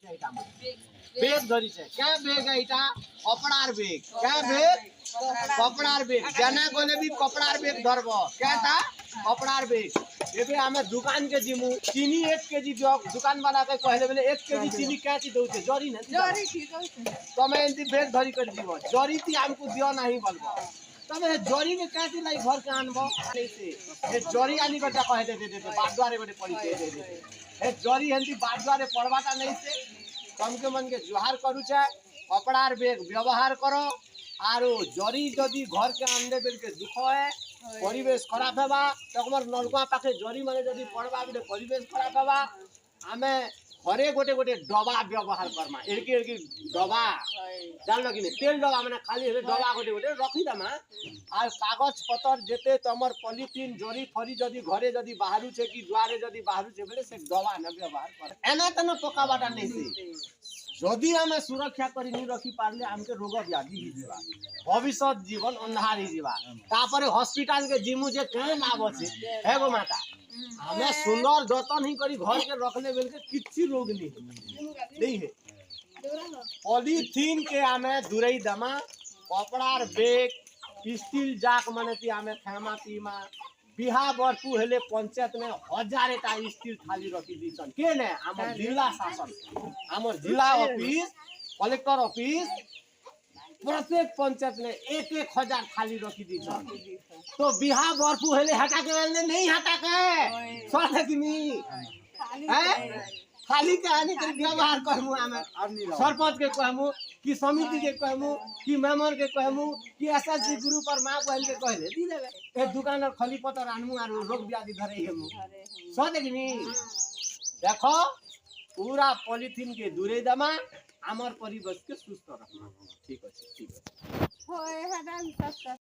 বেগ ধরিছে কে বেগ এইটা কপড়ার বেগ কে বেগ কপড়ার বেগ জানা গলে भी কপড়ার বেগ ধরব কেটা কপড়ার বেগ এবে আমি दुकान के जिमु चीनी 1 केजी दुकान वाला के कहले बोले 1 केजी चीनी कैची दउते जरी न जरी ठीक है तमे एंती बेग धरी कर दिबो जरी ती हमको दियो नहीं बोलबो तमे जरी में कैची लाई घर के आनबो से ए जरी आनी बटा कह दे बादवारे बटे पड़ी दे ए जरी एंती बादवारे पड़वाटा नहीं से तमके मन के जुहार करू छे कपड़ार बेग व्यवहार करो आरो जरी जदी घर के आनदे बेल के दुख है परिवेश खराब हेबा तकमर नलका पाखे जरी माने जदी पड़बा बेले परिवेश खराब हेबा आमे घरे गोटे गोटे डबा व्यवहार करमा एरकी डबा जानलो कि तेल डबा माने खाली हेले डबा गोटे गोटे रखी दमा आ कागज पतर जेते तमर पॉलिथीन जरी फरी जदी घरे जदी बाहरु छे कि द्वारे जदी बाहरु छे बेले से डबा न व्यवहार कर एना तनो पका बाटा नहीं से जदि आमे सुरक्षा करी नहीं रखी पारले हमके रोग व्याधि ही जीवा भविष्य जीवन अंधार ही जीवा तापरे हॉस्पिटल के जिमु जे के लाभ अछि हे गो माता हमें सुंदर जतन ही करी घर के रखले बेल के किछि रोग नहीं है पॉलिथीन के आमे दूरई दमा कपड़ार बेग स्टील जाक माने ती आमे खेमा तीमा बिहा बरपू हेले पंचायत में 1000 टा स्टील थाली रखी दीछन के ने हमर जिला शासन हमर जिला ऑफिस कलेक्टर ऑफिस प्रत्येक पंचायत में 1000 थाली रखी दीछन तो बिहा बरपू हेले हटा के नहीं हटा के सोचे कि नहीं है खाली के आने के व्यवहार कहमु आमे सरपंच के कहमु कि समिति के कहमु कि मेंबर के कहमु कि एसएसजी ग्रुप पर मां बहन के कहले दी देबे ए दुकान और खली पतर आनमु आरो रोग व्याधि धरे हेमु सोचे कि नहीं देखो पूरा पॉलिथीन के दूरे दमा हमर परिवेश के सुस्त रखना ठीक है होय हदान सब